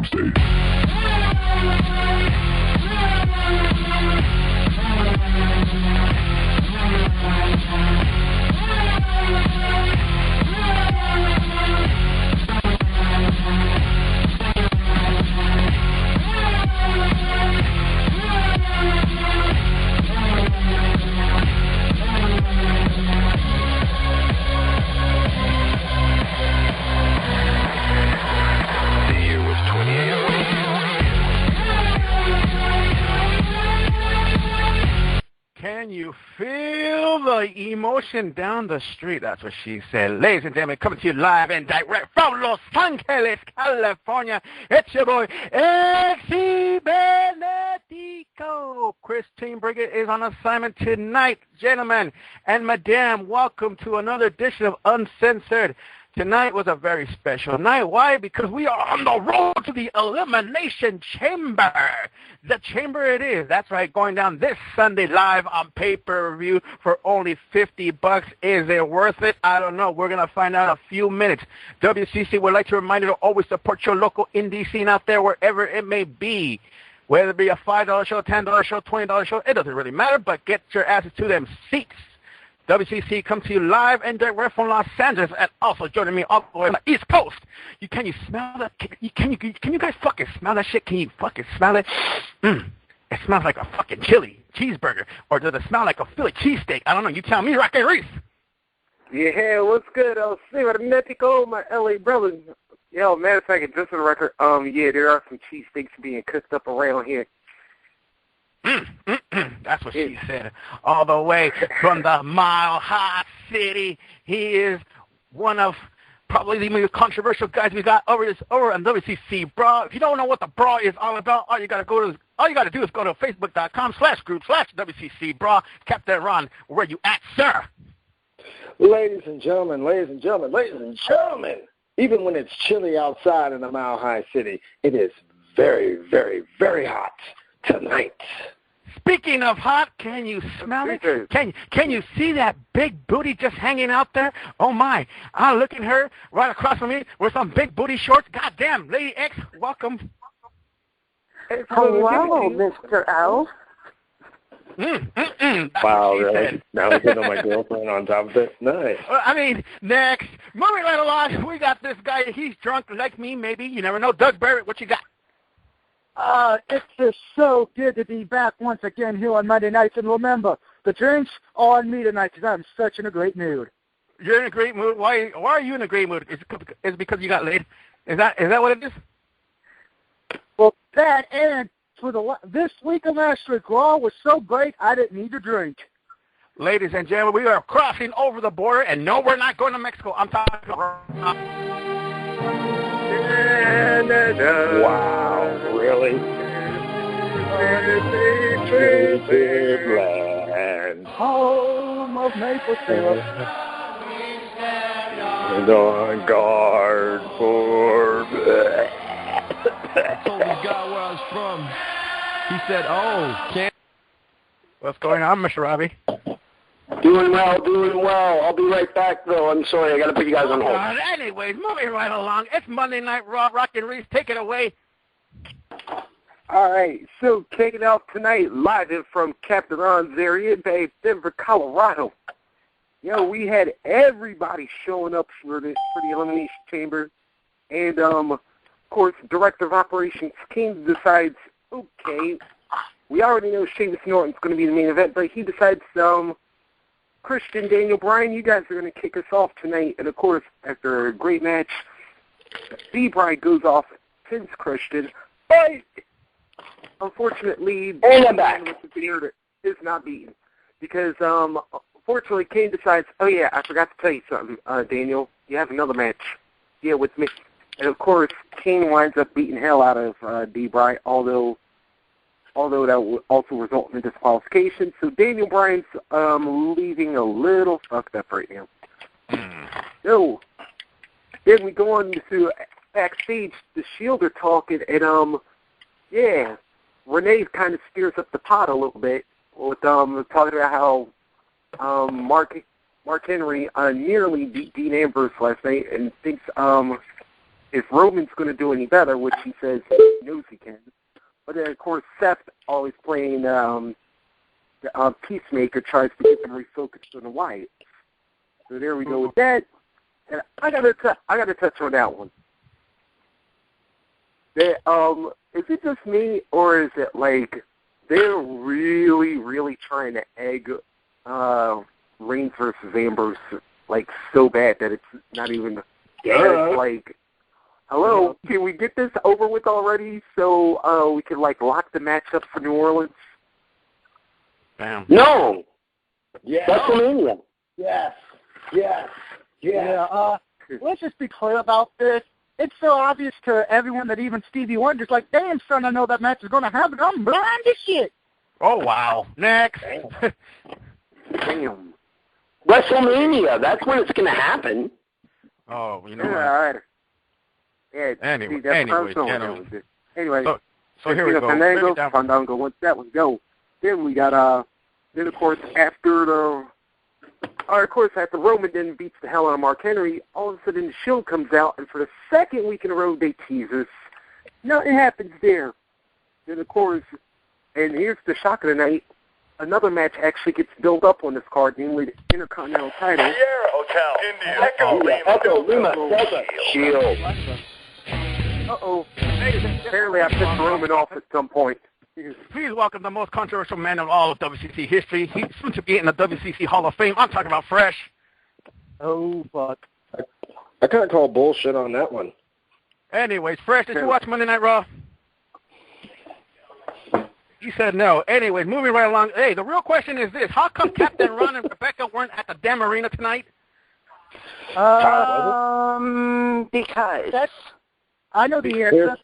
Doomsday. Can you feel the emotion down the street? That's what she said. Ladies and gentlemen, coming to you live and direct from Los Angeles, California. It's your boy, EL.CIBERNETICO. Christine Brigitte is on assignment tonight. Gentlemen and madam, welcome to another edition of Uncensored. Tonight was a very special night. Why? Because we are on the road to the Elimination Chamber. The chamber it is. That's right, going down this Sunday live on pay-per-view for only $50. Is it worth it? I don't know. We're going to find out in a few minutes. WCC would like to remind you to always support your local indie scene out there, wherever it may be. Whether it be a $5 show, $10 show, $20 show, it doesn't really matter, but get your asses to them seats. WCC comes to you live and direct from Los Angeles, and also joining me all the way on the East Coast. Can you smell that? Can you guys fucking smell that shit? Can you fucking smell it? It smells like a fucking chili cheeseburger, or does it smell like a Philly cheesesteak? I don't know. You tell me, Rocky Reese. Yeah, what's good? EL.CIBERNETICO, my LA brothers. Yo, matter of fact, just for the record, yeah, there are some cheesesteaks being cooked up around here. That's what she said. All the way from the Mile High City. He is one of probably the most controversial guys we got over on WCC Bra. If you don't know what the Bra is all about, all you gotta do is go to facebook.com/group/WCC Bra. Captain Ron, where you at, sir? Ladies and gentlemen, even when it's chilly outside in the Mile High City, it is very, very, very hot tonight. Speaking of hot, can you smell it? Can you see that big booty just hanging out there? Oh my! I look at her right across from me with some big booty shorts. Goddamn, Lady X, welcome. Hello, Mr. L. Wow, really? Now I'm getting my girlfriend on top of it? Nice. I mean, next, moving right along, we got this guy. He's drunk like me, maybe. You never know. Doug Barrett, what you got? It's just so good to be back once again here on Monday nights. And remember, the drinks are on me tonight because I'm such in a great mood. You're in a great mood? Why are you in a great mood? Is it because you got laid? Is that what it is? Well, that and for this week of last week, Raw was so great I didn't need to drink. Ladies and gentlemen, we are crossing over the border, and no, we're not going to Mexico. I'm talking about... Wow, really? Land, home of maple syrup. And on guard for... I told this guy where I was from. He said, "Oh, can't." What's going on, Mr. Robbie? Doing well. I'll be right back, though. I'm sorry, I got to put you guys on hold. Anyways, moving right along. It's Monday Night Raw. Rock and Reese, take it away. All right, so taking off tonight, live from Captain Ron's area in Denver, Colorado. Yo, we had everybody showing up for the Elimination Chamber, and of course, Director of Operations King decides, okay, we already know Sheamus Norton's going to be the main event, but he decides, Christian, Daniel Bryan, you guys are going to kick us off tonight. And, of course, after a great match, Bryan goes off, pins Christian, but unfortunately, the man with the beard is not beaten. Because, unfortunately, Kane decides, oh, yeah, I forgot to tell you something, Daniel. You have another match. Yeah, with me. And, of course, Kane winds up beating hell out of Bryan, although that will also result in disqualification. So Daniel Bryan's leaving a little fucked up right now. So then we go on to backstage. The Shield are talking, and yeah, Renee kind of steers up the pot a little bit with talking about how Mark Henry nearly beat Dean Ambrose last night, and thinks if Roman's going to do any better, which he says he knows he can. But then, of course, Seth, always playing Peacemaker, tries to get them refocused on the Wyatts. So there we go with that. And I gotta touch on that one. Is it just me, or is it like they're really, really trying to egg Reigns versus Ambrose like so bad that it's not even like, hello, can we get this over with already so we can like lock the match up for New Orleans? Bam. No. Yes. WrestleMania. Yes. Yes. Yes. Yeah, let's just be clear about this. It's so obvious to everyone that even Stevie Wonder's like, damn, son, I know that match is going to happen. I'm blind as shit. Oh, wow. Next. Damn. WrestleMania. That's when it's going to happen. Oh, you know Yeah, what? all right. Yeah, Anyway, see, that's anyways, personal. Anyway, so here we go. Fandango, Fandango, once that one go. Then we got, then of course, after Roman then beats the hell out of Mark Henry, all of a sudden the Shield comes out, and for the second week in a row they tease us. Nothing happens there. Then, of course, and here's the shock of the night, another match actually gets built up on this card, namely the Intercontinental title. Sierra Hotel, India, Echo Lima, Delta, Shield. Uh-oh. Apparently I pissed Roman off at some point. Please welcome the most controversial man of all of WCC history. He's soon to be in the WCC Hall of Fame. I'm talking about Fresh. Oh, fuck. I kind of call bullshit on that one. Anyways, Fresh, did you watch Monday Night Raw? He said no. Anyways, moving right along. Hey, the real question is this. How come Captain Ron and Rebecca weren't at the damn arena tonight? Because I know the answer.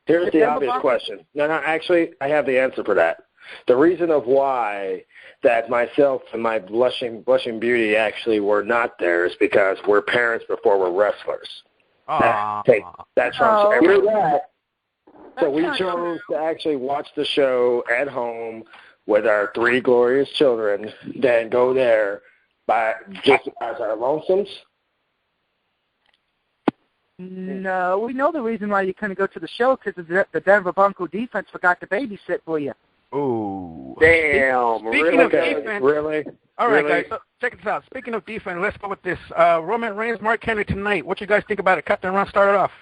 Here's the obvious question. No, actually, I have the answer for that. The reason of why that myself and my blushing beauty actually were not there is because we're parents before we're wrestlers. That trumps everything. So we chose to actually watch the show at home with our three glorious children, then go there just as our lonesomes. No, we know the reason why you couldn't go to the show because the Denver Bronco defense forgot to babysit for you. Ooh. Damn. Speaking of defense. Really? All right, really? guys, so check this out. Speaking of defense, let's go with this. Roman Reigns, Mark Henry tonight. What you guys think about it? Captain Ron started off.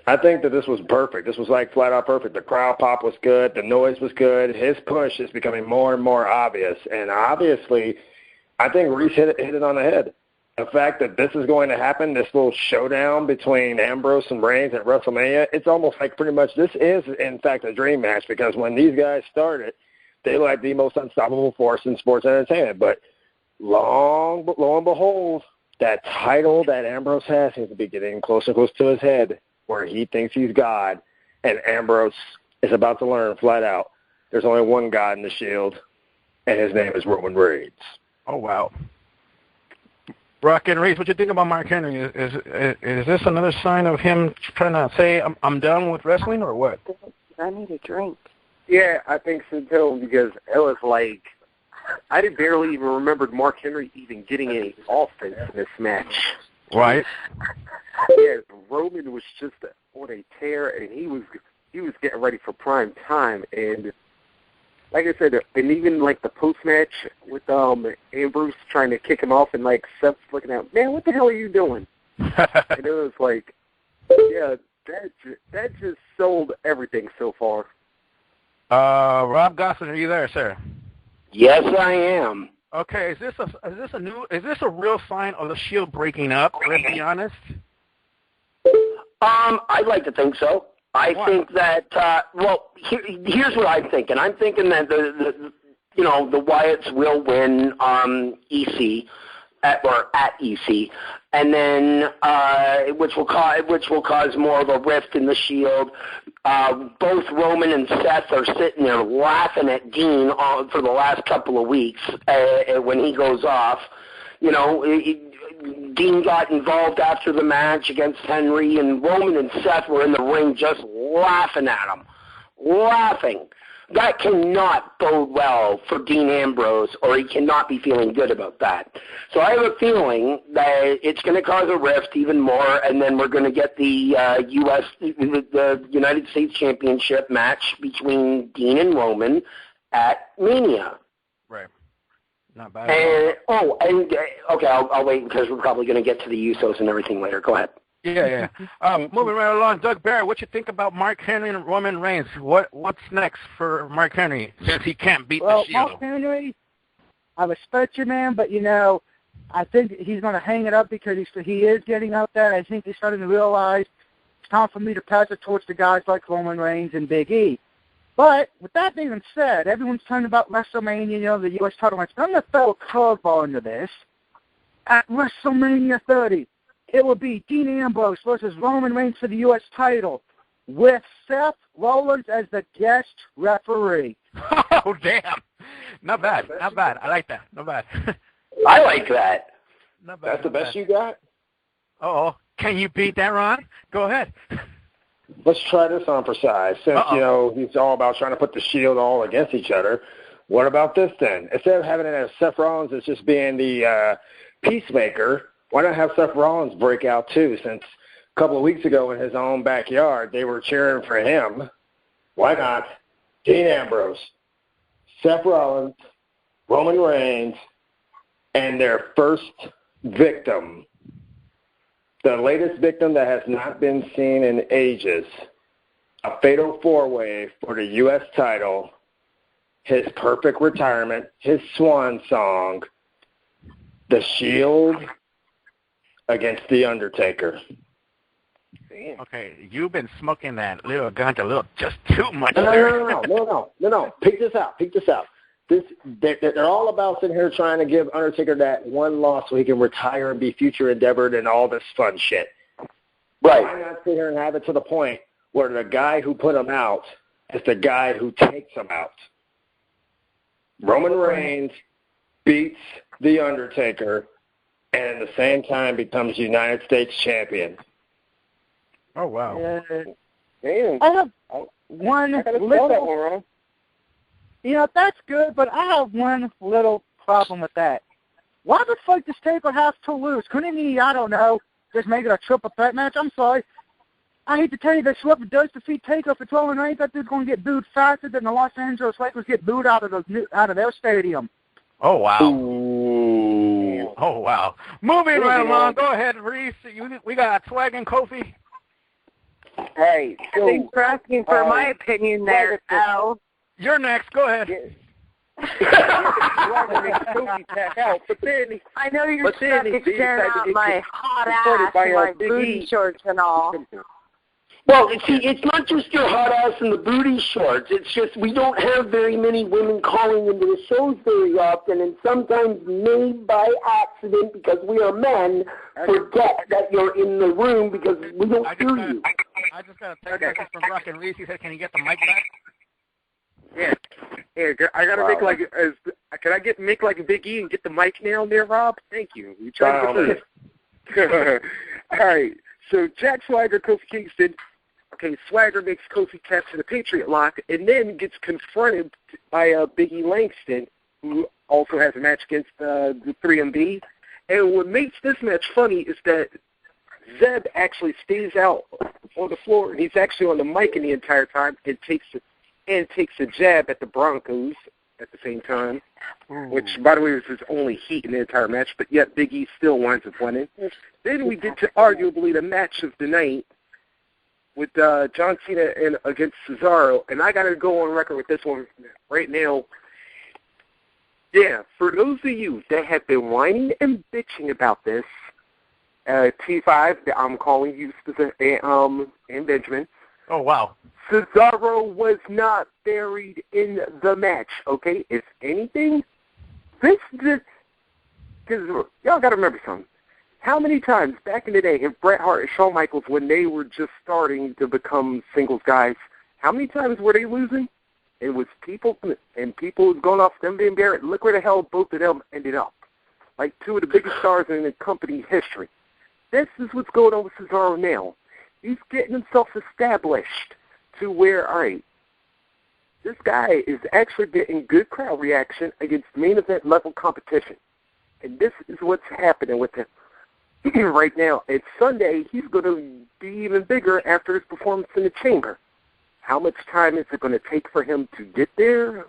I think that this was perfect. This was like flat out perfect. The crowd pop was good. The noise was good. His push is becoming more and more obvious. And obviously, I think Reese hit it on the head. The fact that this is going to happen, this little showdown between Ambrose and Reigns at WrestleMania, it's almost like pretty much this is, in fact, a dream match because when these guys started, they were like the most unstoppable force in sports entertainment. But lo and behold, that title that Ambrose has seems to be getting closer and closer to his head where he thinks he's God, and Ambrose is about to learn flat out there's only one God in the Shield, and his name is Roman Reigns. Oh, wow. Brock and Reese, what you think about Mark Henry? Is this another sign of him trying to say, I'm done with wrestling, or what? I need a drink. Yeah, I think so too, because it was like, I barely even remembered Mark Henry even getting any offense in this match. Right. Yeah, Roman was just on a tear, and he was getting ready for prime time, and like I said, and even like the post match with Ambrose trying to kick him off, and like Seth's looking at, man, what the hell are you doing? And it was like, yeah, that just sold everything so far. Rob Gosselin, are you there, sir? Yes, I am. Okay, is this a real sign of the Shield breaking up? Let's be honest. I'd like to think so. I think that here's what I'm thinking. I'm thinking that the Wyatts will win EC at EC, and then which will cause more of a rift in the Shield. Both Roman and Seth are sitting there laughing at Dean for the last couple of weeks when he goes off. You know, Dean got involved after the match against Henry, and Roman and Seth were in the ring just laughing at him, laughing. that cannot bode well for Dean Ambrose, or he cannot be feeling good about that. So I have a feeling that it's going to cause a rift even more, and then we're going to get the the United States Championship match between Dean and Roman at Mania. Right. Not bad. And, okay, I'll wait because we're probably going to get to the Usos and everything later. Go ahead. Yeah. Moving right along, Doug Barrett, what you think about Mark Henry and Roman Reigns? What's next for Mark Henry since he can't beat the Shield? Mark Henry, I respect you, man, but, I think he's going to hang it up because he is getting out there. I think he's starting to realize it's time for me to pass it towards the guys like Roman Reigns and Big E. But with that being said, everyone's talking about WrestleMania, the U.S. title match. I'm going to throw a curveball into this. At WrestleMania 30, it will be Dean Ambrose versus Roman Reigns for the U.S. title with Seth Rollins as the guest referee. Oh, damn. Not bad. I like that. Not bad. I like that. Not bad. That's the best you got? Uh-oh. Can you beat that, Ron? Go ahead. Let's try this on for size. Since, he's all about trying to put the Shield all against each other, what about this then? Instead of having it as Seth Rollins as just being the peacemaker, why not have Seth Rollins break out too? Since a couple of weeks ago in his own backyard, they were cheering for him. Why not Dean Ambrose, Seth Rollins, Roman Reigns, and their first victim, the latest victim that has not been seen in ages, a fatal four-way for the U.S. title, his perfect retirement, his swan song, the Shield against The Undertaker. Okay, you've been smoking that little gun a little just too much. No. Pick this out. They're all about sitting here trying to give Undertaker that one loss so he can retire and be future endeavored and all this fun shit. Right. Why not sit here and have it to the point where the guy who put him out is the guy who takes him out? Roman Reigns beats The Undertaker and at the same time becomes United States champion. Oh, wow. I have one little... that's good, but I have one little problem with that. Why the fuck does Taker have to lose? Couldn't he, I don't know, just make it a triple threat match? I'm sorry. I hate to tell you that whoever does defeat Taker for 12 and 8, that dude's going to get booed faster than the Los Angeles Lakers get booed out of their stadium. Oh, wow. Ooh. Oh, wow. Moving right along. Go ahead, Reese. We got Swag and Kofi. Hey, so, thanks for asking for my opinion there, Al. You're next. Go ahead. I know you're stuck staring at my hot ass and my booty shorts and all. Well, see, it's not just your hot ass and the booty shorts. It's just we don't have very many women calling into the shows very often, and sometimes may by accident, because we are men, forget that you're in the room because we don't hear you. I just got a text message from Brock and Reese. He said, can you get the mic back? Yeah. I gotta make can I make like a Big E and get the mic now there, Rob? Thank you. We tried to get this. All right. So Jack Swagger, Kofi Kingston. Okay, Swagger makes Kofi capture the Patriot Lock and then gets confronted by Big E Langston, who also has a match against the 3MB. And what makes this match funny is that Zeb actually stays out on the floor, and he's actually on the mic the entire time and takes a jab at the Broncos at the same time, which, by the way, was his only heat in the entire match, but yet Big E still winds up winning. Then we get to arguably the match of the night with John Cena against Cesaro, and I got to go on record with this one right now. Yeah, for those of you that have been whining and bitching about this, T5, I'm calling you specifically, and Benjamin. Oh, wow. Cesaro was not buried in the match, okay? If anything, because y'all got to remember something. How many times back in the day have Bret Hart and Shawn Michaels, when they were just starting to become singles guys, how many times were they losing? It was people was going off them being buried. Look where the hell both of them ended up. Like two of the biggest stars in the company's history. This is what's going on with Cesaro now. He's getting himself established to where, all right, this guy is actually getting good crowd reaction against main event level competition. And this is what's happening with him right now. It's Sunday. He's going to be even bigger after his performance in the Chamber. How much time is it going to take for him to get there?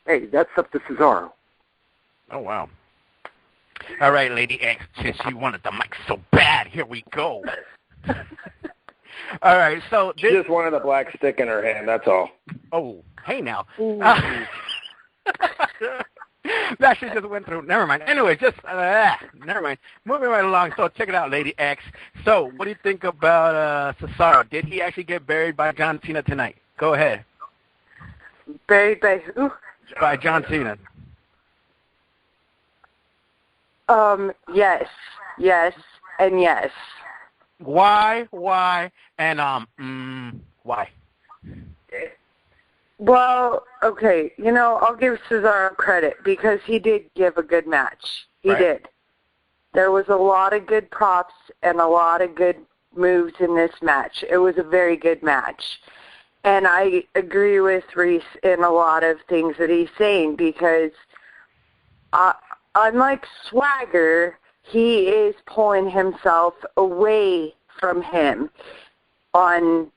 Hey, that's up to Cesaro. Oh, wow. All right, Lady X, since you wanted the mic so bad, here we go. All right, so... She just wanted a black stick in her hand, that's all. Oh, hey now. That shit just went through. Never mind. Anyway, never mind. Moving right along. So check it out, Lady X. So what do you think about Cesaro? Did he actually get buried by John Cena tonight? Go ahead. Buried by who? By John Cena. Yes, and yes. Why, and why? Well, okay, I'll give Cesaro credit because he did give a good match. He did. There was a lot of good props and a lot of good moves in this match. It was a very good match. And I agree with Reese in a lot of things that he's saying because unlike Swagger, he is pulling himself away from him on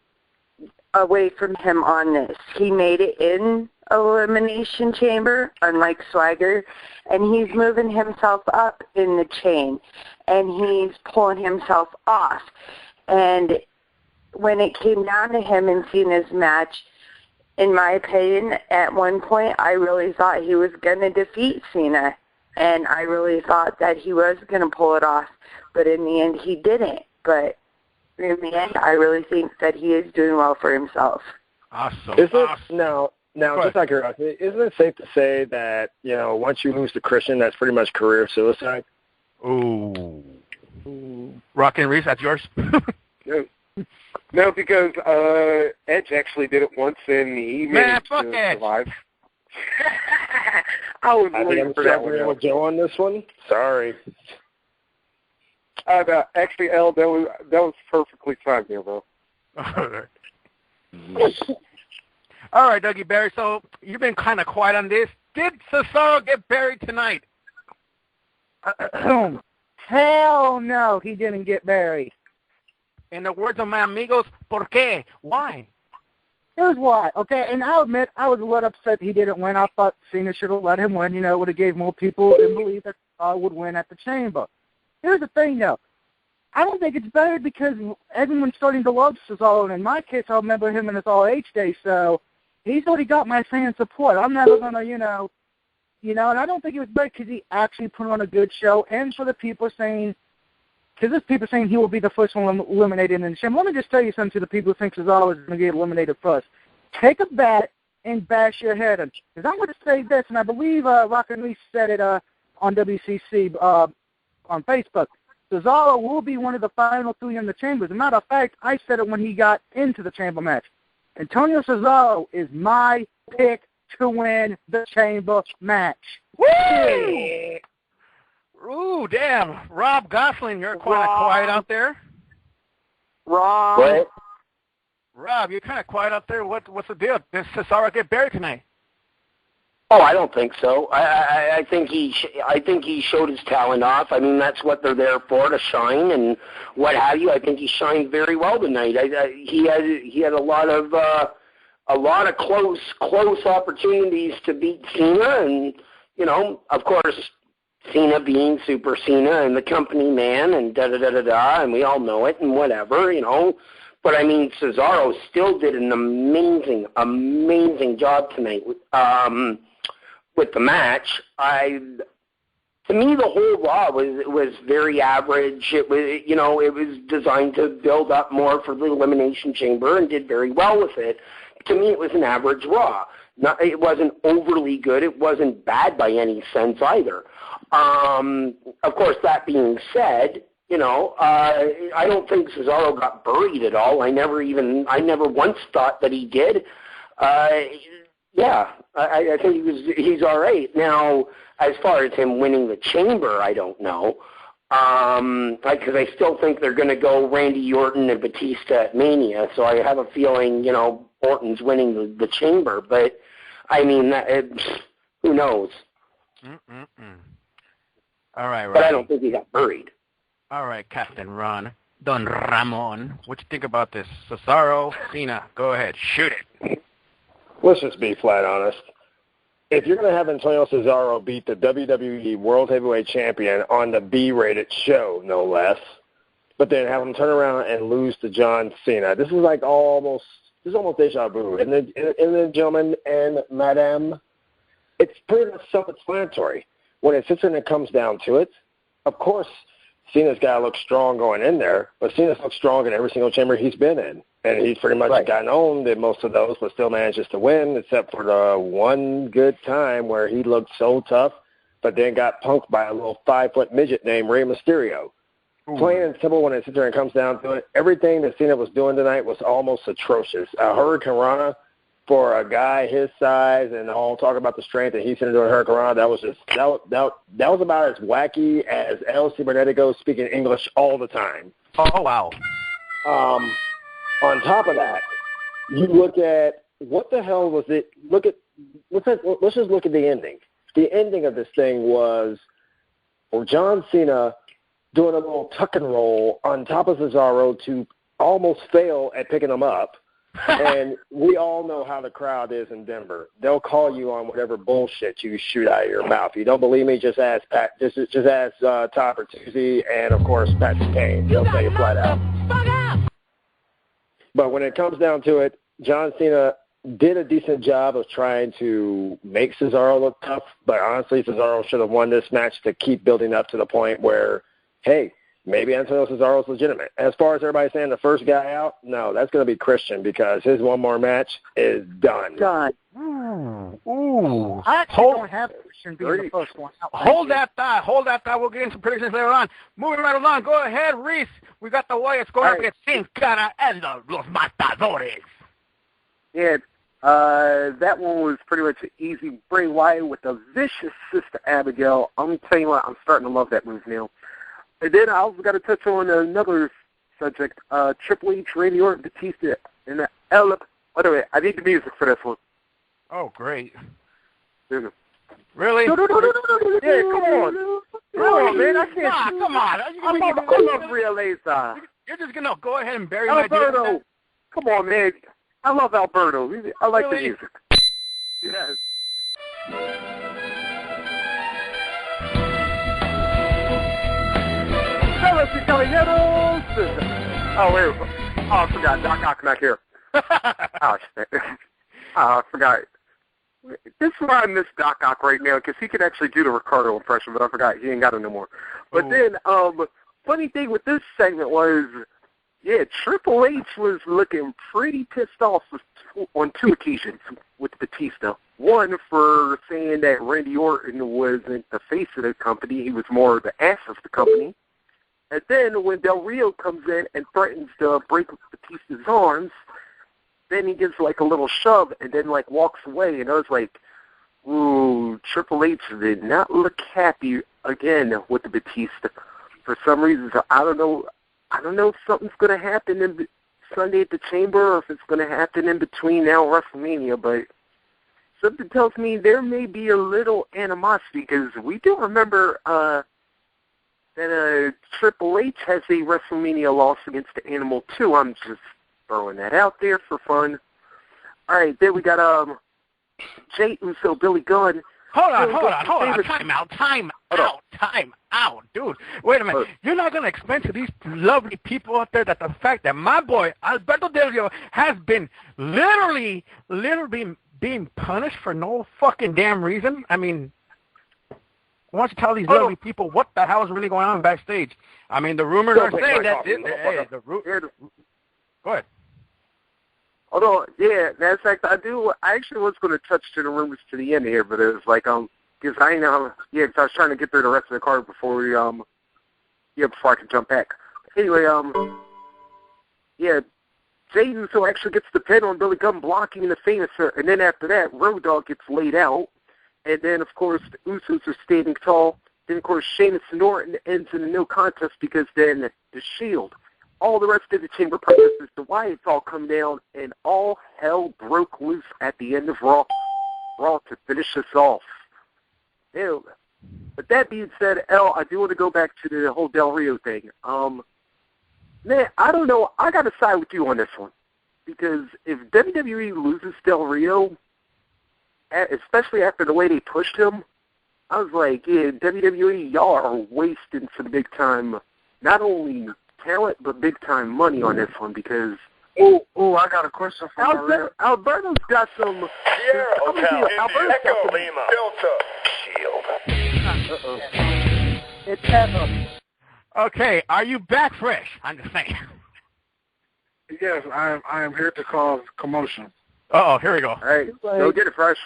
this. He made it in Elimination Chamber, unlike Swagger, and he's moving himself up in the chain, and he's pulling himself off. And when it came down to him in Cena's match, in my opinion, at one point, I really thought he was going to defeat Cena, and I really thought that he was going to pull it off, but in the end, he didn't. But in the end, I really think that he is doing well for himself. Awesome. Now, just out of curiosity, isn't it safe to say that, once you lose to Christian, that's pretty much career suicide? Ooh. Rock and Reese, that's yours? No, because Edge actually did it once, and he managed to survive. I was waiting for that one. With Joe on this one? Sorry. Actually, L, that was perfectly fine there, bro. All right, Dougie Barry, so you've been kind of quiet on this. Did Cesaro get buried tonight? Hell no, he didn't get buried. In the words of my amigos, ¿por qué? Why? Here's why, okay? And I'll admit, I was a little upset he didn't win. I thought Cena should have let him win. It would have gave more people to believe that would win at the Chamber. Here's the thing, though. I don't think it's buried because everyone's starting to love Cesaro. And in my case, I remember him in his All-H days, so he's already got my fan support. I'm never going to, and I don't think it was buried because he actually put on a good show. And for the people saying, because there's people saying he will be the first one eliminated in the Chamber. Let me just tell you something to the people who think Cesaro is going to get eliminated first. Take a bat and bash your head in. Because I'm going to say this, and I believe Rock and Reese said it on WCC on Facebook. Cesaro will be one of the final three in the Chamber. As a matter of fact, I said it when he got into the Chamber match. Antonio Cesaro is my pick to win the Chamber match. Woo! Ooh, damn. Rob Gosling, you're kind of quiet out there. Wrong. Rob, you're kind of quiet out there. What's the deal? Did Cesaro get buried tonight? Oh, I don't think so. I think he showed his talent off. I mean, that's what they're there for, to shine and what have you. I think he shined very well tonight. He had a lot of close opportunities to beat Cena, and of course, Cena being Super Cena and the company man and da-da-da-da-da, and we all know it and whatever, But, I mean, Cesaro still did an amazing job tonight with the match. To me, the whole Raw was very average. It was, it was designed to build up more for the Elimination Chamber and did very well with it. To me, it was an average Raw. It wasn't overly good. It wasn't bad by any sense either. Of course, that being said, I don't think Cesaro got buried at all. I never once thought that he did. I think he's all right. Now, as far as him winning the Chamber, I don't know. Because I still think they're going to go Randy Orton and Batista at Mania, so I have a feeling, Orton's winning the Chamber, but I mean, who knows? All right, but I don't think he got buried. All right, Captain Ron, Don Ramon, what you think about this? Cesaro, Cena, go ahead, shoot it. Let's just be flat honest. If you're going to have Antonio Cesaro beat the WWE World Heavyweight Champion on the B-rated show, no less, but then have him turn around and lose to John Cena, this is like almost deja vu. And then, gentlemen and madam, it's pretty much self-explanatory. When it sits and it comes down to it, of course, Cena's got to look strong going in there, but Cena's looked strong in every single chamber he's been in. And he's pretty much gotten owned in most of those, but still manages to win, except for the one good time where he looked so tough, but then got punked by a little 5-foot midget named Rey Mysterio. Ooh. Plain and simple, when it sits there and comes down to it, everything that Cena was doing tonight was almost atrocious. Hurricane Rana, for a guy his size and all talk about the strength that he's sitting doing Hurricane Rana, that was about as wacky as EL.CIBERNETICO speaking English all the time. Oh, wow. On top of that, you look at what the hell was it? Let's just look at the ending. The ending of this thing was for John Cena doing a little tuck and roll on top of Cesaro to almost fail at picking him up. And we all know how the crowd is in Denver. They'll call you on whatever bullshit you shoot out of your mouth. If you don't believe me, just ask Todd Bertuzzi and, of course, Patrick Kane. They'll say it flat out. But when it comes down to it, John Cena did a decent job of trying to make Cesaro look tough, but honestly, Cesaro should have won this match to keep building up to the point where, hey, maybe Antonio Cesaro's legitimate. As far as everybody saying the first guy out, no, that's going to be Christian because his one more match is done. Ooh. I actually don't have Christian being the first one out. Hold that thought. We'll get into predictions later on. Moving right along. Go ahead, Reese. We got the Wyatts going up against Sin Cara and Los Matadores. Yeah, that one was pretty much easy. Bray Wyatt with a vicious Sister Abigail. I'm telling you what, I'm starting to love that move now. And then I also got to touch on another subject. Triple H, Randy Orton, Batista, and the By the way, I need the music for this one. Oh, great. Really? Yeah, come on. Come on, man. I can't. Come on. I love Real Aza. You're just going to go ahead and bury Alberto. my Come on, man. I love Alberto. I like the music. Yes. Fellas y caballeros. Oh, wait. Oh, I forgot. Doc Ock not here. Oh, shit. I forgot. This is why I miss Doc Ock right now, because he could actually do the Ricardo impression, but I forgot. He ain't got it no more. But then, funny thing with this segment was, Triple H was looking pretty pissed off on 2 occasions with Batista. One, for saying that Randy Orton wasn't the face of the company. He was more the ass of the company. And then when Del Rio comes in and threatens to break Batista's arms, then he gives like a little shove and then like walks away. And I was like, ooh, Triple H did not look happy again with the Batista. For some reason, so I don't know if something's going to happen in Sunday at the Chamber or if it's going to happen in between now and WrestleMania, but something tells me there may be a little animosity because we do remember that Triple H has a WrestleMania loss against the Animal too. I'm just throwing that out there for fun. All right, then we got Jey Uso, Billy Gunn. Hold on. Time out, dude. Wait a minute. You're not going to explain to these lovely people out there that the fact that my boy, Alberto Del Rio, has been literally being punished for no fucking damn reason? I mean, why don't you tell these lovely people what the hell is really going on backstage? I mean, the rumors are saying that... Go ahead. Although, in fact, I actually was going to touch to the rumors to the end here, but it was like, because I know, because I was trying to get through the rest of the card before we, before I could jump back. Anyway, Jey Uso actually gets the pin on Billy Gunn blocking the famous, and then after that, Road Dogg gets laid out, and then, of course, the Usos are standing tall. Then, of course, Sheamus and Orton ends in a no contest because then the Shield all the rest of the chamber processes, the Wyatts all come down, and all hell broke loose at the end of Raw to finish us off. Ew. But that being said, El, I do want to go back to the whole Del Rio thing. Man, I don't know. I got to side with you on this one. Because if WWE loses Del Rio, especially after the way they pushed him, I was like, yeah, WWE, y'all are wasting some big time, not only talent, but big time money on this one because... Oh, I got a question for you. Alberto's got some... Sierra Hotel, Echo Lima, Delta, Shield. Uh-oh. It's Echo. Okay, are you back fresh? I'm just saying. Yes, I am here to cause commotion. Uh-oh, here we go. All right, go get it fresh.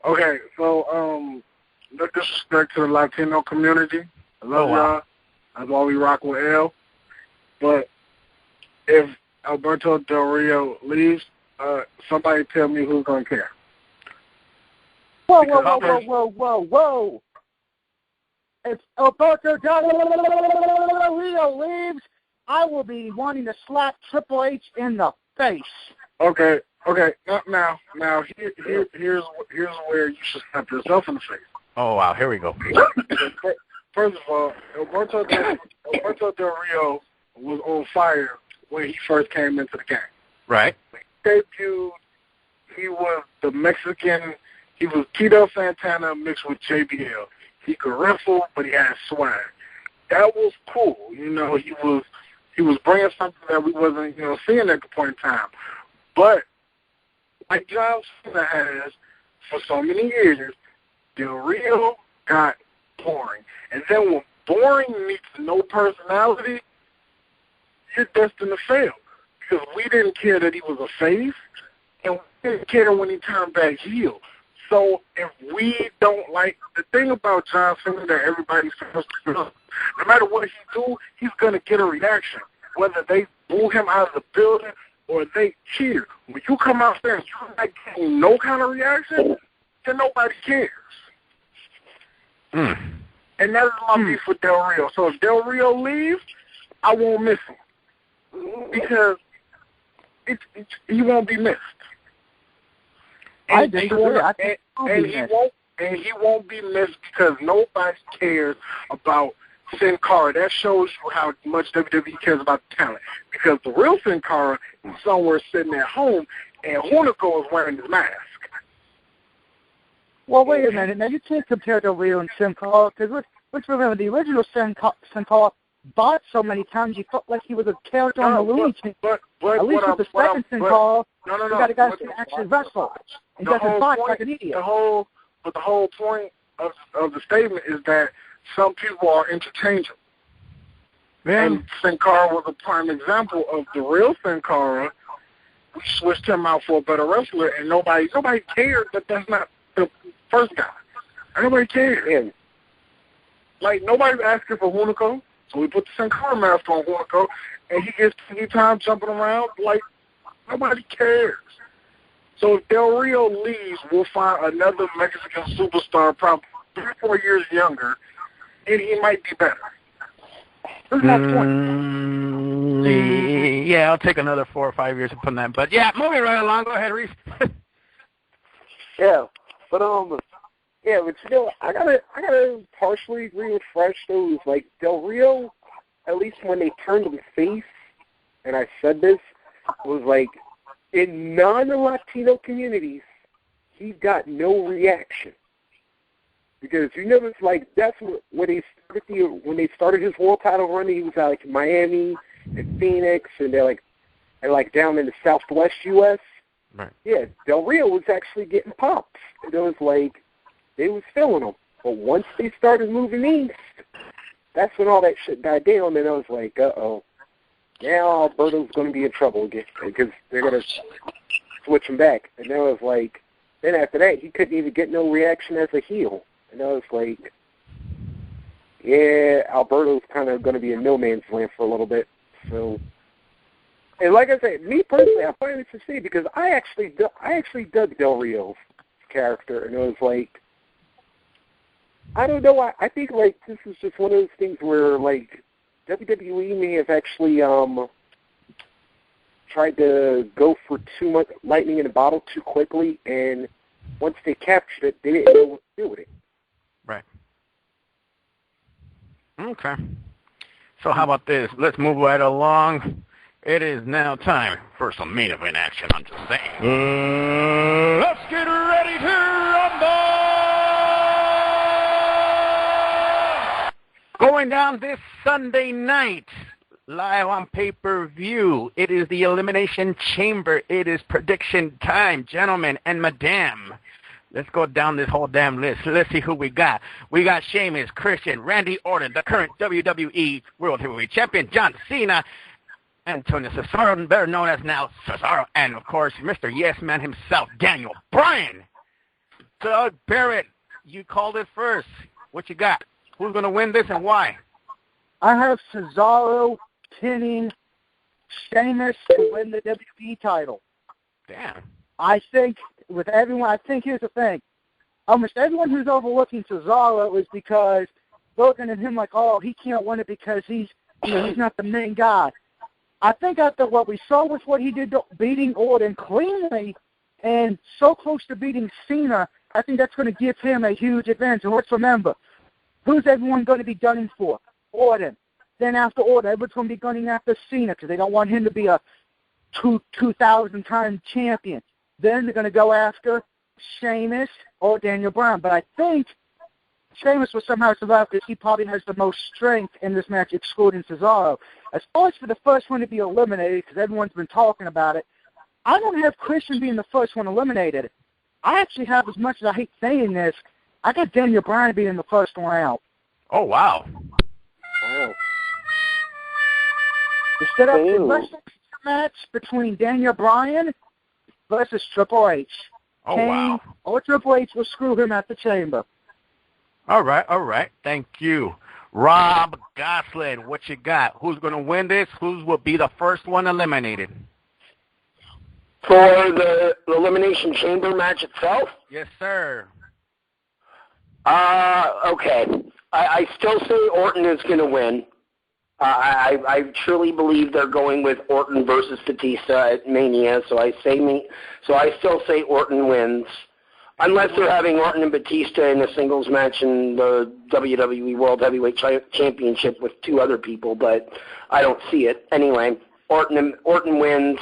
Okay, so no disrespect to the Latino community. I love y'all. That's why we rock with L. But if Alberto Del Rio leaves, somebody tell me who's going to care. Whoa. If Alberto Del Rio leaves, I will be wanting to slap Triple H in the face. Okay. Now, here's where you should slap yourself in the face. Oh, wow, here we go. First of all, Alberto Del Rio was on fire when he first came into the game. Right. When he debuted, he was the Mexican. He was Tito Santana mixed with JBL. He could wrestle, but he had swag. That was cool. You know, he was bringing something that we wasn't, seeing at the point in time. But like John Cena has for so many years, Del Rio got boring. And then when boring meets no personality, you're destined to fail. Because we didn't care that he was a face, and we didn't care when he turned back heel. So if we don't like the thing about John Cena that everybody says, no matter what he do, he's gonna get a reaction. Whether they boo him out of the building or they cheer. When you come out there and you're not getting no kind of reaction, then nobody cares. And that is my beef with Del Rio. So if Del Rio leaves, I won't miss him because he won't be missed. I disagree. He won't be missed because nobody cares about Sin Cara. That shows you how much WWE cares about the talent. Because the real Sin Cara is somewhere sitting at home, and Hunico is wearing his mask. Well, wait a minute. Now, you can't compare Del Rio and Sin Cara, because let's remember, the original Sin Cara bought so many times you felt like he was a character on the Looney Tunes. But at least with the second Sin Cara, you got a guy who can actually wrestle. And doesn't box like an idiot. The whole point of the statement is that some people are interchangeable. And Sin Cara was a prime example of the real Sin Cara. We switched him out for a better wrestler, and nobody cared that that's not the first guy. Nobody cared. Like, nobody's asking for Hunico, so we put the Sin Cara mask on Hunico, and he gets any time jumping around. Like, nobody cares. So if Del Rio leaves, we'll find another Mexican superstar, probably 3 or 4 years younger, and he might be better. That's my point. Yeah, I'll take another 4 or 5 years to put that. But yeah, moving right along. Go ahead, Reese. But still, I gotta partially agree with Fresh though. It's like Del Rio, at least when they turned him face, and I said this, was like in non-Latino communities, he got no reaction. Because you notice, like, that's when they started his world title run, he was out like Miami and Phoenix, and they're like down in the Southwest U.S. Right. Yeah, Del Rio was actually getting pops. And it was like they was feeling them. But once they started moving east, that's when all that shit died down. And I was like, uh-oh, now Alberto's going to be in trouble again because they're going to switch him back. And then I was like, then after that, he couldn't even get no reaction as a heel. And I was like, yeah, Alberto's kind of going to be in no man's land for a little bit. So, and like I said, me personally, I find it to see because I actually dug Del Rio's character, and it was like, I don't know, I think like this is just one of those things where like WWE may have actually tried to go for too much lightning in a bottle too quickly, and once they captured it, they didn't know what to do with it. Right. Okay. So how about this? Let's move right along. It is now time for some main event action. I'm just saying. Let's get ready to rumble! Going down this Sunday night, live on pay-per-view. It is the Elimination Chamber. It is prediction time, gentlemen and madame. Let's go down this whole damn list. Let's see who we got. We got Sheamus, Christian, Randy Orton, the current WWE World Heavyweight Champion, John Cena, Antonio Cesaro, better known as now Cesaro, and, of course, Mr. Yes Man himself, Daniel Bryan. Doug Barrett, you called it first. What you got? Who's going to win this and why? I have Cesaro pinning Sheamus to win the WWE title. Damn. I think with everyone, here's the thing. Almost everyone who's overlooking Cesaro is because looking at him like, oh, he can't win it because he's not the main guy. I think after what we saw with what he did beating Orton cleanly and so close to beating Cena, I think that's going to give him a huge advantage. And let's remember, who's everyone going to be gunning for? Orton. Then after Orton, everyone's going to be gunning after Cena because they don't want him to be a 2,000-time champion. Then they're going to go after Sheamus or Daniel Bryan. But I think Sheamus will somehow survive because he probably has the most strength in this match, excluding Cesaro. As far as for the first one to be eliminated, because everyone's been talking about it, I don't have Christian being the first one eliminated. I actually have, as much as I hate saying this, I got Daniel Bryan being the first one out. Oh, wow. Wow. To set up the match between Daniel Bryan versus Triple H. Oh, Kane wow. or Triple H will screw him at the Chamber. All right. Thank you. Rob Goslin, what you got? Who's going to win this? Who will be the first one eliminated? For the Elimination Chamber match itself? Yes, sir. Okay. I still say Orton is going to win. I truly believe they're going with Orton versus Batista at Mania, so I still say Orton wins. Unless they're having Orton and Batista in a singles match in the WWE World Heavyweight Championship with two other people, but I don't see it. Anyway, Orton wins.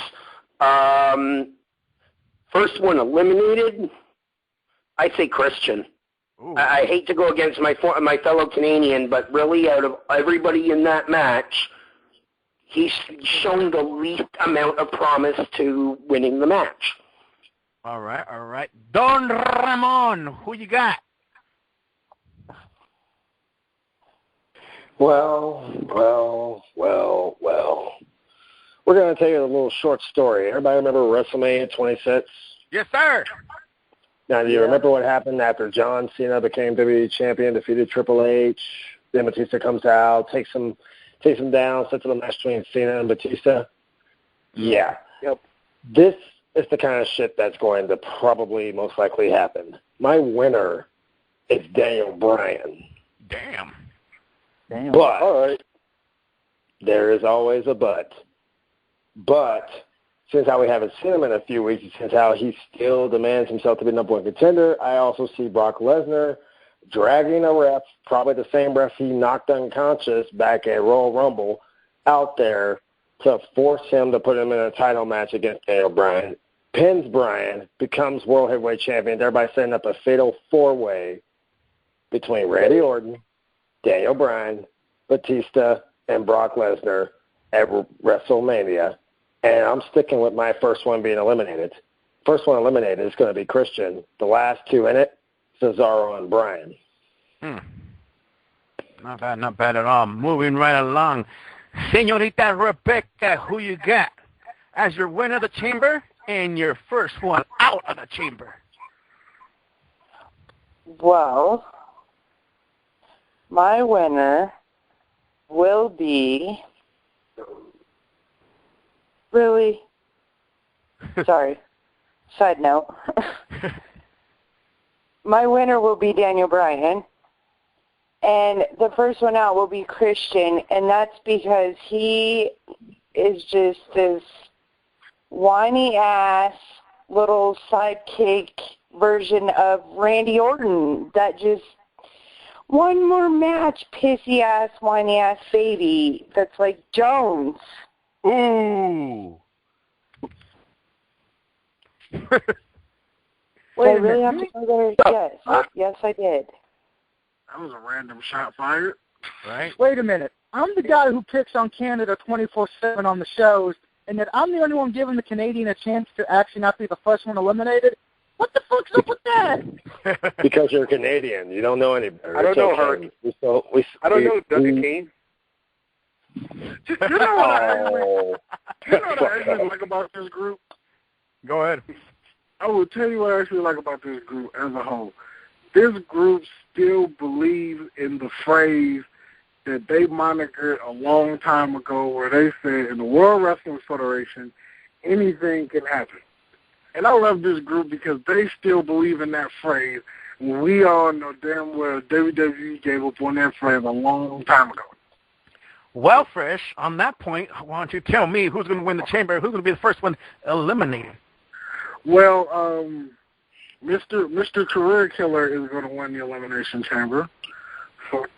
First one eliminated, I say Christian. I hate to go against my fellow Canadian, but really out of everybody in that match, he's shown the least amount of promise to winning the match. All right. Don Ramon, who you got? Well. We're going to tell you a little short story. Everybody remember WrestleMania 26? Yes, sir. Now, do you remember what happened after John Cena became WWE champion, defeated Triple H? Then Batista comes out, takes him down, sets up a match between Cena and Batista? Yeah. Yep. This is the kind of shit that's going to probably most likely happen. My winner is Daniel Bryan. Damn. But all right, there is always a but. But since how we haven't seen him in a few weeks, since how he still demands himself to be number one contender, I also see Brock Lesnar dragging a ref, probably the same ref he knocked unconscious back at Royal Rumble, out there to force him to put him in a title match against Daniel Bryan. Pins Bryan, becomes World Heavyweight Champion, thereby setting up a fatal four-way between Randy Orton, Daniel Bryan, Batista, and Brock Lesnar at WrestleMania. And I'm sticking with my first one being eliminated. First one eliminated is going to be Christian. The last two in it, Cesaro and Bryan. Not bad at all. Moving right along. Señorita Rebecca, who you got as your winner of the chamber and your first one out of the chamber? Well, my winner will be... Really? Sorry. Side note. My winner will be Daniel Bryan. And the first one out will be Christian, and that's because he is just this whiny-ass little sidekick version of Randy Orton that just, one more match, pissy-ass, whiny-ass baby that's like Jones. Ooh. Wait, I really have to go there? Yes. Yes, I did. That was a random shot fired. Right? Wait a minute. I'm the guy who picks on Canada 24/7 on the shows, and that I'm the only one giving the Canadian a chance to actually not be the first one eliminated? What the fuck's up with that? Because you're Canadian. You don't know any better. I don't know, Hurricane. I don't know, Duncan King. You know what I actually like about this group? Go ahead. I will tell you what I actually like about this group as a whole. This group still believes in the phrase that they monikered a long time ago where they said in the World Wrestling Federation, anything can happen. And I love this group because they still believe in that phrase. We all know damn well WWE gave up on that phrase a long time ago. Well, Fresh, on that point, why don't you tell me who's going to win the chamber, who's going to be the first one eliminated? Well, Mr. Career Killer is going to win the Elimination Chamber. For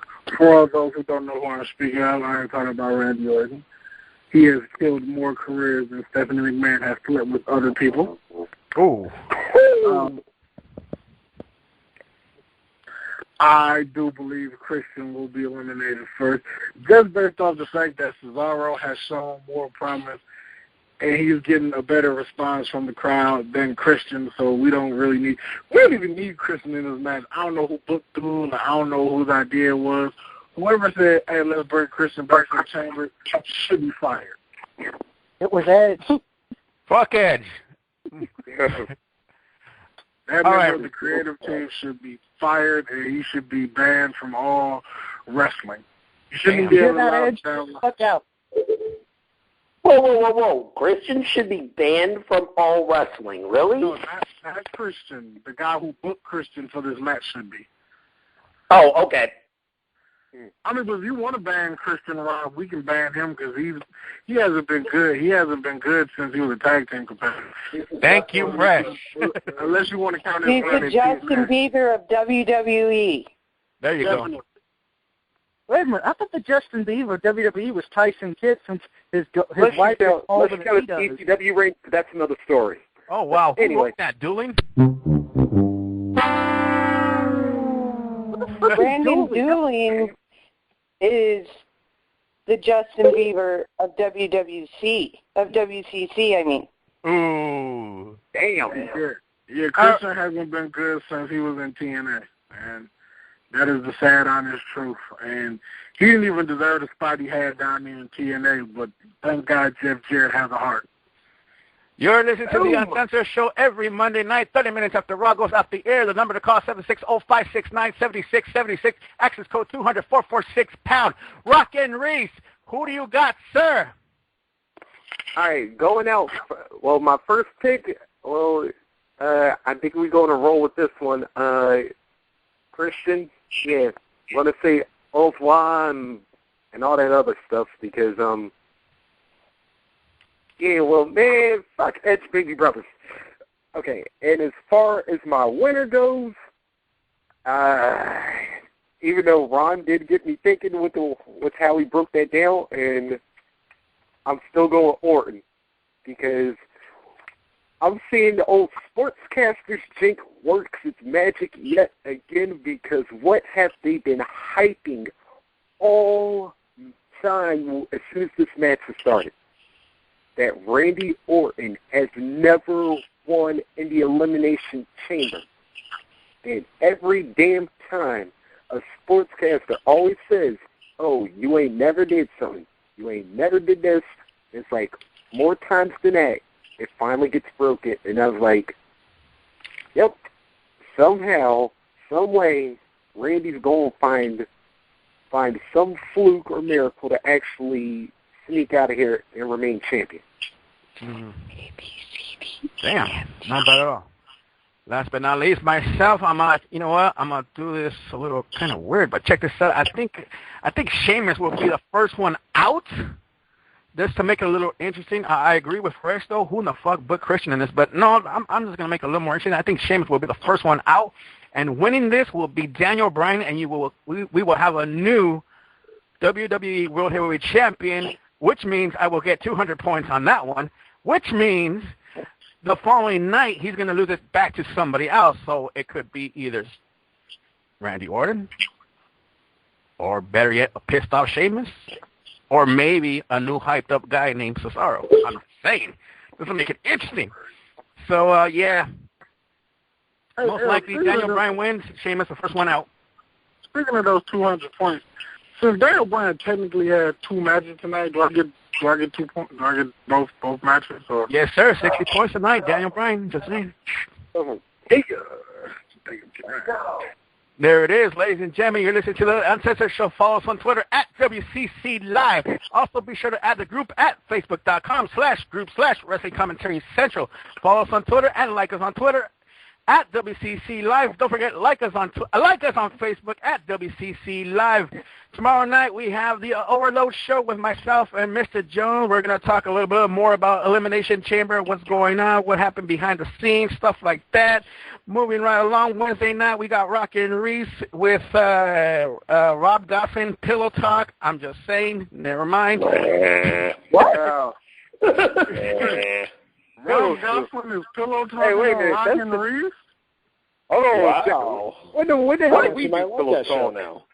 all those who don't know who I'm speaking of, I am talking about Randy Orton. He has killed more careers than Stephanie McMahon has split with other people. Oh. I do believe Christian will be eliminated first, just based off the fact that Cesaro has shown more promise and he's getting a better response from the crowd than Christian, so we don't even need Christian in this match. I don't know who booked him, I don't know whose idea it was. Whoever said, hey, let's bring Christian back to the chamber should be fired. It was Edge. Fuck Edge. That member of the creative team should be fired, and he should be banned from all wrestling. You shouldn't be able to allow him. Fuck out. Whoa. Christian should be banned from all wrestling. Really? No, not Christian. The guy who booked Christian for this match should be. Oh, okay. I mean, but if you want to ban Christian Rob, we can ban him because he hasn't been good. He hasn't been good since he was a tag team competitor. Thank you, Fresh. Unless you want to count his He's the Justin Bieber of WWE. There you go. Wait a minute. I thought the Justin Bieber of WWE was Tyson Kidd since his wife is older than he does. ECW ring, that's another story. Oh, wow. Who Anyway. wrote that, Dueling? Brandon Doolin is the Justin Bieber of WCC, I mean. Ooh. Damn. Yeah, Christian hasn't been good since he was in TNA, and that is the sad, honest truth. And he didn't even deserve the spot he had down there in TNA, but thank God Jeff Jarrett has a heart. You're listening to the Uncensored Show every Monday night, 30 minutes after Raw goes off the air. The number to call, 760-569-7676. Access code 200-446-#. Rockin' Reese, who do you got, sir? All right, going out. Well, my first pick, I think we're going to roll with this one. Christian, yeah, I'm going to say au revoir and all that other stuff because, yeah, well, man, fuck Edge Baby Brothers. Okay, and as far as my winner goes, even though Ron did get me thinking with how he broke that down, and I'm still going Orton because I'm seeing the old sportscaster's jink works its magic yet again because what have they been hyping all time as soon as this match has started? That Randy Orton has never won in the Elimination Chamber. And every damn time a sportscaster always says, oh, you ain't never did something. You ain't never did this. It's like more times than that, it finally gets broken. And I was like, yep, somehow, some way, Randy's going to find some fluke or miracle to actually sneak out of here and remain champion. Mm-hmm. Damn, not bad at all. Last but not least, myself, you know what? I'm gonna do this a little kind of weird, but check this out. I think Sheamus will be the first one out. Just to make it a little interesting, I agree with Fresh though. Who in the fuck put Christian in this? But no, I'm just gonna make it a little more interesting. I think Sheamus will be the first one out, and winning this will be Daniel Bryan, and we will have a new WWE World Heavyweight Champion, which means I will get 200 points on that one, which means the following night, he's going to lose it back to somebody else. So it could be either Randy Orton, or better yet, a pissed-off Sheamus, or maybe a new hyped-up guy named Cesaro. I'm saying. This will make it interesting. So, yeah. Most likely, Daniel Bryan wins. Sheamus the first one out. Speaking of those 200 points, since Daniel Bryan technically had 2 matches tonight, do I get 2 points? Do I get both matches? Or? Yes, sir. 60 points tonight, Daniel Bryan. Just saying. There it is, ladies and gentlemen. You're listening to the Uncensored Show. Follow us on Twitter at WCC Live. Also, be sure to add the group at Facebook.com/group/Wrestling Commentary Central. Follow us on Twitter and like us on Twitter at WCC Live. Don't forget, like us on Facebook at WCC Live. Tomorrow night we have the Overload Show with myself and Mr. Jones. We're going to talk a little bit more about Elimination Chamber, what's going on, what happened behind the scenes, stuff like that. Moving right along, Wednesday night we got Rockin' Reese with Rob Goffin, Pillow Talk. I'm just saying, never mind. Wow. Rob Goffin is Pillow Talk. Hey, wait a minute. Rockin' Reese? Oh, wow. What the hell did we might do like Pillow that show Talk now.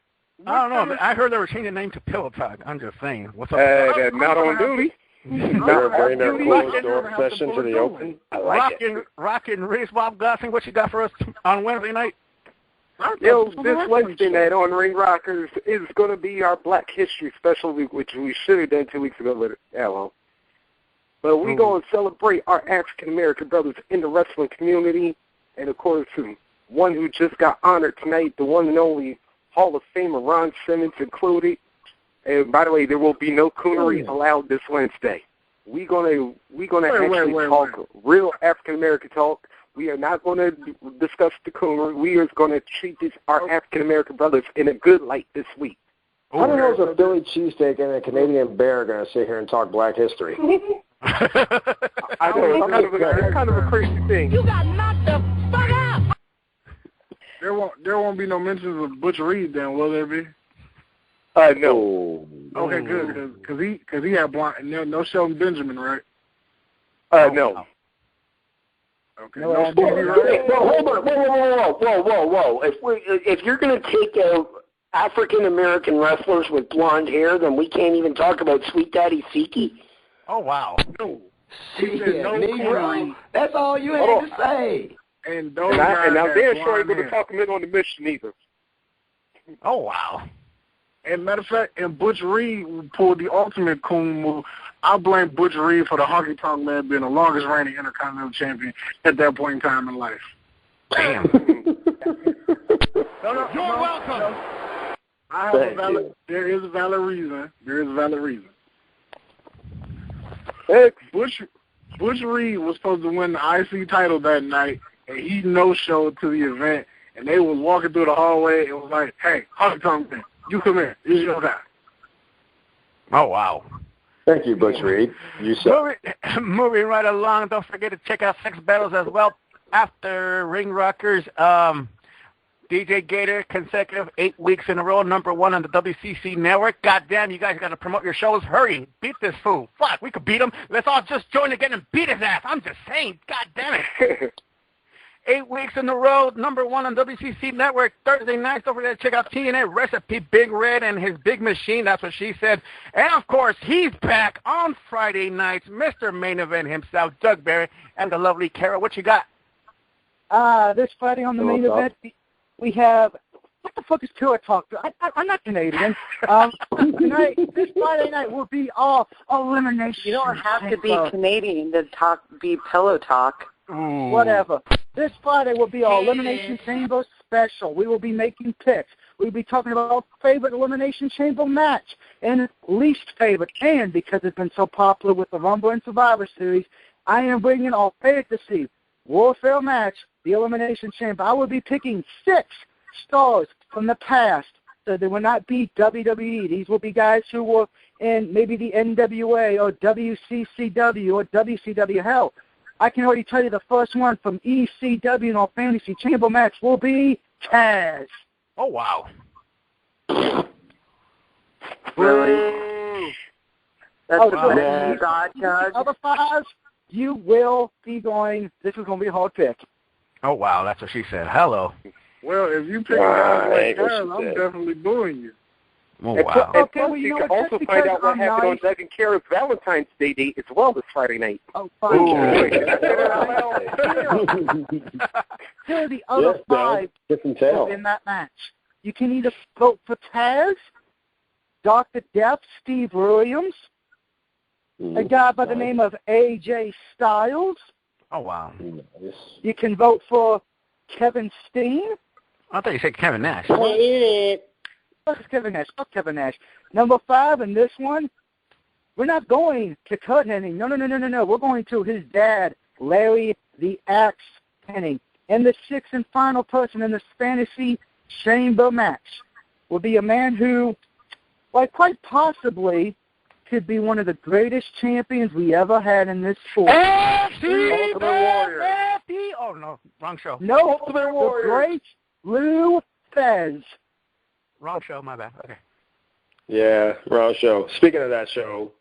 I don't know. I heard they were changing the name to Pillow Talk. I'm just saying. What's up? They're not on duty. They're bringing their closed door session to the open. I like it. Rockin' Reese, Bob Gossing, what you got for us on Wednesday night? Yo, this Wednesday night on Ring Rockers is going to be our Black History special, which we should have done 2 weeks ago, but But we're going to celebrate our African-American brothers in the wrestling community, and, of course, one who just got honored tonight, the one and only Hall of Famer Ron Simmons included. And, by the way, there will be no coonery allowed this Wednesday. We're gonna actually talk real African-American talk. We are not going to discuss the coonery. We are going to treat our African-American brothers in a good light this week. How the hell is a Philly cheesesteak and a Canadian bear going to sit here and talk Black history? I know, it's kind of a crazy thing. You got knocked the fuck out! There won't be no mentions of Butch Reed then, will there be? No. Okay, good, because he had blonde. No Shelton Benjamin, right? No. Okay. No TV, right? Well, hold on. Whoa. If you're going to take out African American wrestlers with blonde hair, then we can't even talk about Sweet Daddy Siki. Oh wow. No. That's all you had to say. And now Dan sure ain't going to talk him in on the mission either. Oh wow. And matter of fact, and Butch Reed pulled the ultimate coon move. I blame Butch Reed for the Honky Tonk Man being the longest reigning Intercontinental Champion at that point in time in life. Damn. You're welcome. There is a valid reason. Butch Reed was supposed to win the IC title that night, and he no-showed to the event, and they was walking through the hallway and was like, hey, Honky Tonk Man, you come here. This is your guy. Oh, wow. Thank you, Butch Reed. Moving right along, don't forget to check out Sex Battles as well. After Ring Rockers, DJ Gator, consecutive 8 weeks in a row, #1 on the WCC network. Goddamn, you guys got to promote your shows. Hurry, beat this fool. Fuck, we could beat him. Let's all just join again and beat his ass. I'm just saying, goddamn it. 8 weeks in a row, #1 on WCC network. Thursday nights, don't forget to check out TNA Recipe, Big Red and his Big Machine. That's what she said. And, of course, he's back on Friday nights, Mr. Main Event himself, Doug Barry, and the lovely Kara. What you got? This Friday on the Main Event, we have, what the fuck is Pillow Talk? I'm not Canadian. This Friday night will be all elimination. You don't have to be Canadian to be Pillow Talk. Ooh. Whatever. This Friday will be our Elimination Chamber special. We will be making picks. We'll be talking about our favorite Elimination Chamber match and least favorite. And because it's been so popular with the Rumble and Survivor Series, I am bringing our favorite to see Warfare match, the Elimination Chamber. I will be picking 6 stars from the past, so they will not be WWE. These will be guys who were in maybe the NWA or WCCW or WCW. Hell, I can already tell you the first one from ECW in our Fantasy Chamber match will be Taz. Oh, wow. Really? That's Oh, the so best you got, Doug? Other 5, you will be going, this is going to be a hard pick. Oh, wow, that's what she said. Hello. Well, if you pick guys like Taz, I'm definitely booing you. Oh, wow. And Okay, well, plus, you you know can what, also just find because out what I'm happened on nice- Doug and Kara's Valentine's Day date as well this Friday night. Oh, fine. Here are the other 5 in that match. You can either vote for Taz, Dr. Death, Steve Williams, a guy by the name of AJ Styles. Oh, wow. You can vote for Kevin Steen. I thought you said Kevin Nash. Fuck Kevin Nash. Fuck Kevin Nash. Number 5 in this one, we're not going to Kurt Hennig. No. We're going to his dad, Larry the Axe Hennig. And the 6th and final person in this Fantasy Chamber match will be a man who, like, quite possibly could be one of the greatest champions we ever had in this sport. Ultimate Warrior. Oh, no, wrong show. No, the great Lou Thez. Wrong show, my bad. Okay. Yeah, wrong show. Speaking of that show,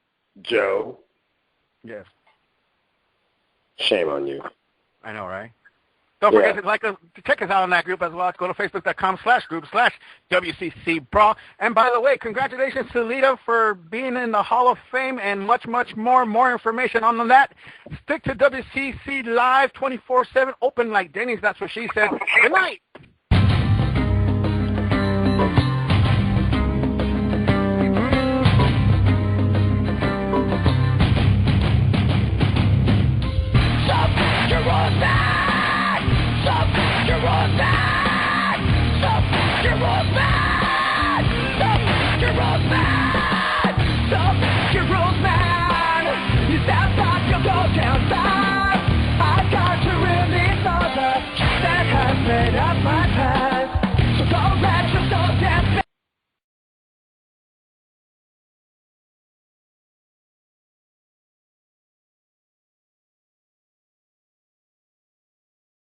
Joe. Yes. Shame on you. I know, right? Don't forget to check us out on that group as well. Go to facebook.com/group/WCC Brawl. And by the way, congratulations to Lita for being in the Hall of Fame and much, much more. More information on that. Stick to WCC Live 24/7, open like Denny's. That's what she said. Good night.